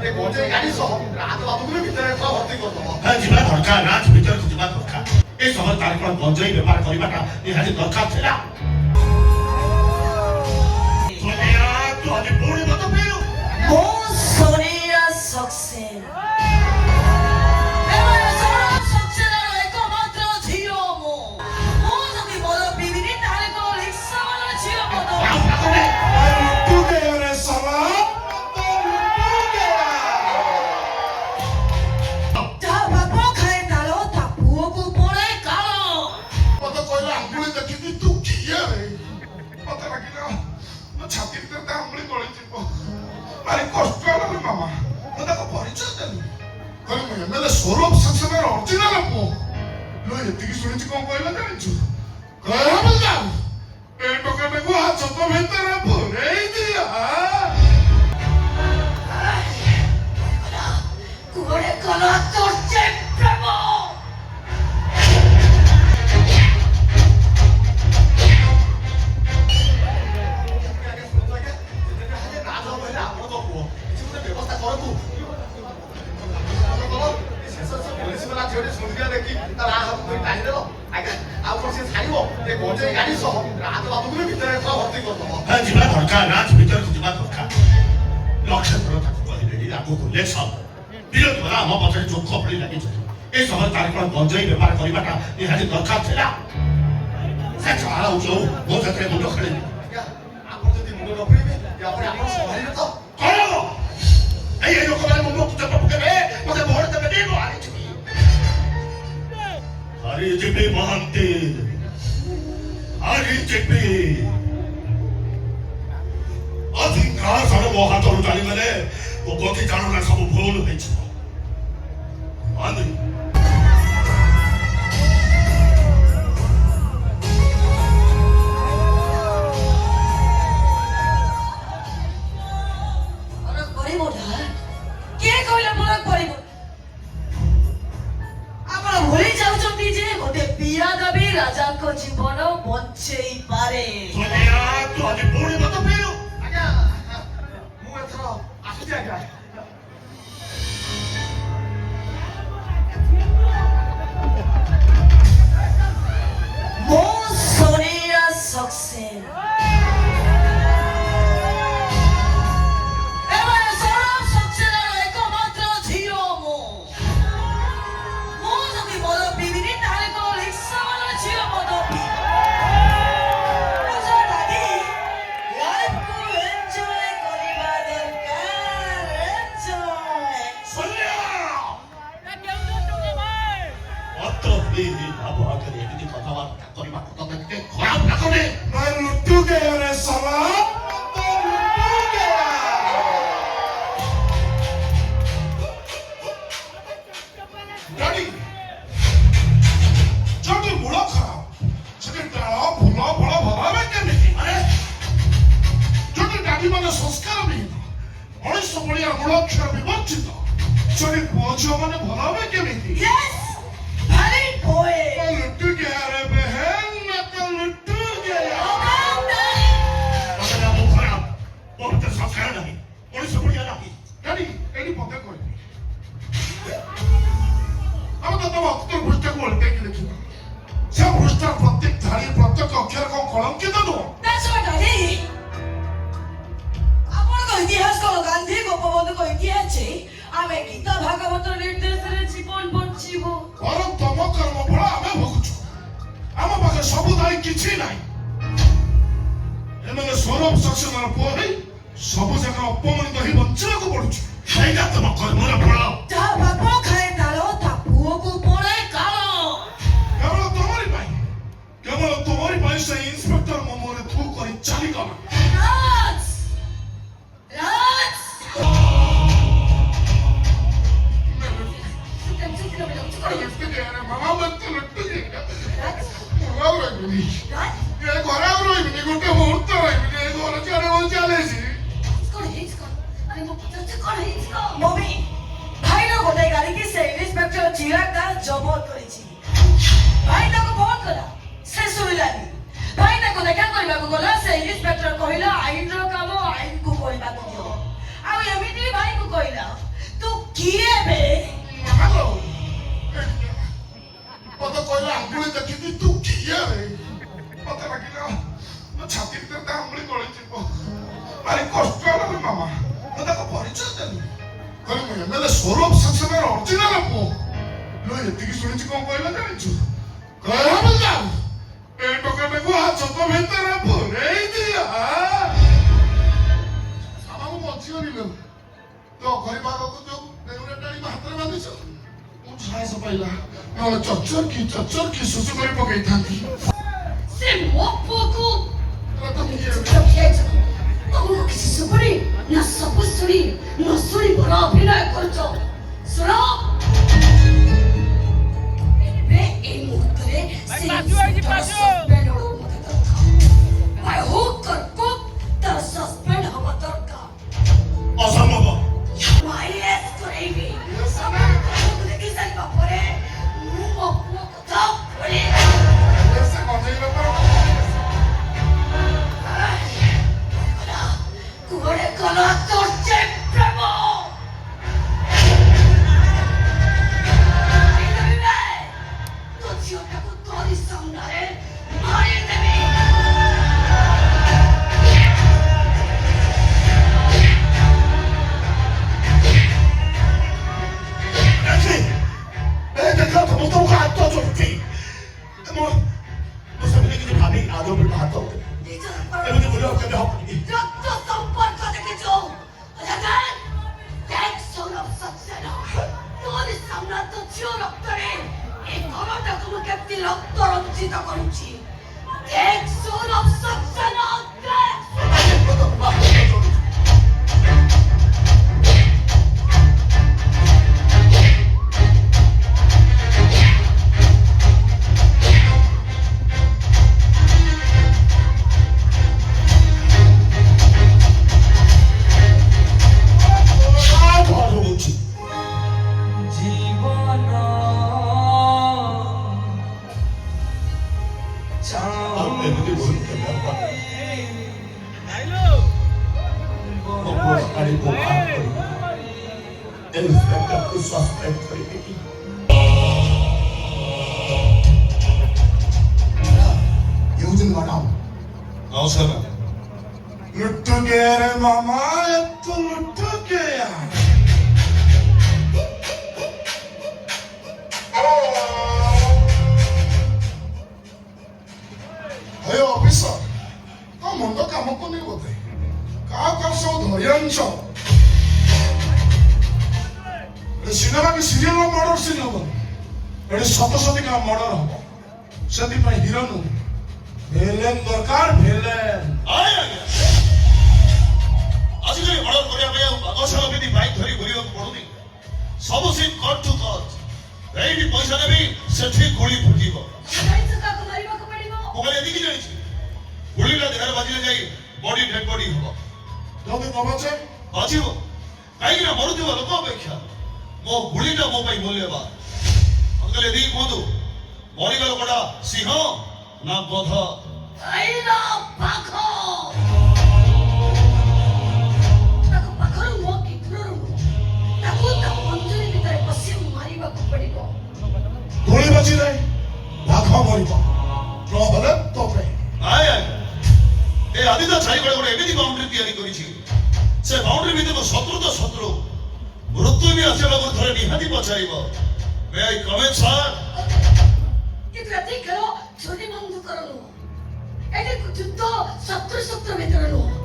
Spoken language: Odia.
ଏ ଗଞ୍ଜେଇ ଗାଡି ସହ ରାଜ ବାବୁଙ୍କୁ ଭିତରେ ଭର୍ତ୍ତି କରିଦବ। ଯିବା ଦରକାର ରାଜ ଭିତରକୁ ଯିବା ଦରକାର। ଏ ସମୟ ତାର କ'ଣ ଗଞ୍ଜେଇ ବେପାର କରିବାଟା ନିହାତି ଦରକାର ଥିଲା। ତୁ ଆଜି ପୁଣି ମତ ପିଇଲୁ। ମୁଁ ସୋନିଆ ସକ୍ସେନା ସୌରଭ ସକ୍ସେନାର ଅରିଜିନାଲ ପୁଅ। ଏତିକି ଶୁଣିଛି କଣ କହିଲା ଜାଣିଛୁ? ଏ ଟୋକାଟାକୁ ହାତ ଭିତରେ ପୁରେଇ ଦିଅ। ଯିବା ଦରକାର ରାଜ ଭିତରକୁ ଯିବା ଦରକାର। ନକ୍ଷତ୍ର ତାକୁ କହିଲେଣି ଆଗକୁ ଇଲେକ୍ସନ ବିରୋଧ କଲା ଆମ ପଛରେ ଚୋଖ ପଡ଼ି ଲାଗିଛନ୍ତି। ଏ ସମୟ ତାର କ'ଣ ଗଞ୍ଜେଇ ବେପାର କରିବାଟା ନିହାତି ଦରକାର ଥିଲା। ସେ ଯାହା ହଉଛି ହଉ ମୁଁ ସେଥିରେ ମୁଣ୍ଡ ଖେଳିବି। ଆପଣ ଯଦି ମୁଣ୍ଡ ନ ଖେଳିବେ ଆପଣ ସମ୍ଭାଳିବେ ତ? କ'ଣ ହବ? ଏଇ ଲୋକମାନେ ମୋ ମୁଖ ଚାପ ପକେଇବେ ମତେ ଭୋଟ ଦେବେ ଦେବ ହାରିଯିବି ମହାନ୍ତି ହାରିଯିବି। ଅଧିକାର ସାର ମୋ ହାତରୁ ଚାଲିଗଲେ ମୋ ଗତି ଚାଳନା ସବୁ ଭୁଲ ହେଇଯିବ। ରାଜାଙ୍କ ଜୀବନ ବଞ୍ଚେଇ ପାରେ। ତୁ ଆଜି ପୁଣି ମତ ପିଇଲୁ। ଆଜ୍ଞା ମୁଁ ଏଥର ଆସୁଛି ଆଜ୍ଞା। ମୁଁ ସୋନିଆ ସକ୍ସେନା ସଂସ୍କାର ବିହୀନ ମଣିଷ ଭଳିଆ ମୂଳ ଅକ୍ଷର ବିବର୍ଜିତ ଜଣେ ପୁଅ ଝିଅ ମାନେ ଭଲ ହେବେ କେମିତି? ପ୍ରତ୍ୟେକ ଧାଡ଼ି ପ୍ରତ୍ୟେକ ଅକ୍ଷର କଣ କଳଙ୍କିତ ନୁହଁ? ইতিহাস কো গান্ধী গোপবন্ধুক ইতিহাসে আমি গীতা ভাগবত নির্দেশরে জীবন বঞ্চিব। বরং তম কর্ম ফল আমি ভোগুଛୁ। ଆମ ପାଖେ ସବୁ ଦାୟୀ କିଛି ନାହିଁ। ଏମାନେ ସୌରଭ ସକ୍ସେନାର ପୁଅ ହେଇ ସବୁ ଯାକ ଅପମାନିତ ହେଇ ବଞ୍ଚିବାକୁ ପଡୁଛି। ସେଇଟା ତମ କର୍ମର ଫଳ। ଯାହା ବାପ ଖାଏ ତାଳ ତା ପୁଅକୁ ପଡ଼େ କାଳ। କେବଳ ତମରି ପାଇଁ ସେ ଇନ୍ସପେକ୍ଟର ମୋ ମୁହଁରେ ଥୁ କରି ଚାଲିଗଲା। জবত করেছি ভাই তাকে ফোন কলা সে শুনিলানি ভাই তাকে দেখা କରିବାକୁ গলা ସେ ଇନ୍ସପେକ୍ଟର କହିଲା ଆଇନର କାମ ଆଇନକୁ କରିବାକୁ ଦିଅ ଆଉ ଏମିତି ଭାଇକୁ କହିଲା କିଏ ବେ? ମାମାଲୋ ମତେ କହିଲା ଆଙ୍ଗୁଳି ଦେଖିକି ତୁ କିଏ ରେ ମତେ ଲାଗିଲା ମୋ ଛାତି ଭିତରେ ତା ଆଙ୍ଗୁଳି ଗଳିଯିବ ଭାରି କଷ୍ଟ ହେଲା ରେ ମାମା ମୁଁ ତାକୁ ପରିଚୟ ଦେଲି କହିଲି ମୁଁ ଏମଏଲଏ ସୌରଭ ସାକ୍ସେନାର ଅରିଜିନାଲ ପୁଅ ଲୋ ଏତିକି ଶୁଣିଛି କଣ କହିଲା ଜାଣିଛୁ କହିଲା ବେଲା ଏ ଟୋକାଟାକୁ ହାତ ଭିତରେ ପୁରେଇ ଦିଅ ସାମାକୁ ବଞ୍ଚିବନି ଲୋ ତୋ ଘରେ ବାବାକୁ ଯୋଉ ବେଗୁନେ ଟାଣି ହାତରେ ବାନ୍ଧିଛ ମୁଁ ସାହସ ପାଇଲା ନହେଲେ ଚଚର କି ଶୁଶୁ କରି ପକେଇଥାନ୍ତି ସେ ମୋ ପୁଅକୁ ତମେ ତମକୁ କିଛି ଶୁଭୁନି ନା ସବୁ ଶୁଣି ନ ଶୁଣି ଭଲ ଅଭିନୟ କରୁଛ ଶୁଣ ଏବେ এই মুহূর্তে I hope তার কুক তার সাসপেন্ড হওয়া দরকার অসম্ভব মাইলেস করেইবি আমার কথা দেখি জানিবা পরে ମୁଁ ମୋ ପୁଅ କଥା ପড়ে ସେ ଗଞ୍ଜେଇ ବେପାର କୁଆଡେ ଗଲା ତୋର ଯେ ପ୍ରେମ ତୋ ଝିଅଟାକୁ ତୋରି ସାମ୍ନାରେ ମାରିଦେବି ଦେଖ ତମ ତମକୁ ହାତ ଚୋଟି ମୁଁ ସେମିତି କିଛି ଭାବି ଆଗ ପିଲା ହାତ ଏମିତି କରିବା କେବେ ହବନି ରକ୍ତ ସମ୍ପର୍କ ଦେଖିଛୁ দেখ সৌরভ সাক্সেনা তোর সামনে তো ঝিও রক্তরে এই ঘরটাকে ମୁଁ କେମିତି ରକ୍ତ ରଞ୍ଜିତ କରୁଛି দেখ সৌরভ সাক্সেনা দেখ लुट गया रे मामा ये तो लुट गया हे ऑफिसर तो मुंड काम को नहीं बोलते का सब धैर्यांश सिनेमा की सीरियल मर्डर सीन हम ये सतशती का मर्डर हम से हिरो नु ভিলেন দরকার ভিলেন আজিকালি মর্ডর করিয়া পাই অগসর বিধি বাইক ধরি ঘুরিବାକୁ ପଡୁନି ସବୁ ସିନ୍ କଟ୍ ଟୁ କଟ୍ ଏଇଠି ପଇସା ନେବି ସେଠି ଗୁଳି ଫୁଟିବ ଜାଣିଛୁ କାକୁ ମାରିବାକୁ ପଡିବ ମୁଁ କହିଲି ଏତିକି ଜାଣିଛି ଗୁଳିଟା ଦେହରେ ବାଜିଲେ ଯାଇ ବଡି ଡେଡ୍ ବଡି ହବ ଯଦି ନ ବଚେ ବାଜିବ କାହିଁକି ନା ମରୁଥିବା ଲୋକ ଅପେକ୍ଷା ମୋ ଗୁଳିଟା ମୋ ପାଇଁ ମୂଲ୍ୟବାନ ଅଙ୍କଲ ଏତିକି କୁହନ୍ତୁ ମରିବା ଲୋକଟା ସିଂହ ନା ଗଧ ଆଇଲା ପାଖ ତାକୁ ପାଖରୁ ମୋ କି ଦୂରରୁ ତାକୁ ତା ମଞ୍ଜୁରୀ ଭିତରେ ପଶି ମାରିବାକୁ ପଡିବ ଗୁଳି ବାଜିଲେ ବାଘ ମରିବ ନହେଲେ ତୋପେ ଆଏ ଆଏ ଏ ଆଦିତ୍ୟ ଚାରିବେଳେ ଗୋଟେ ଏମିତି ବାଉଣ୍ଡ୍ରି ତିଆରି କରିଛି ସେ ବାଉଣ୍ଡ୍ରି ଭିତରକୁ ଶତ୍ରୁ ତ ଶତ୍ରୁ ମୃତ୍ୟୁ ବି ଆସିବାକୁ ଥରେ ନିହାତି ପଚାରିବ may I come in sir କିନ୍ତୁ ଏଠି ଖେଳ ଛୁଟି ବନ୍ଧୁ କରନୁ ଏଠି ଯୁଦ୍ଧ ଶତ୍ରୁ ଭିତରେ ନୁହଁ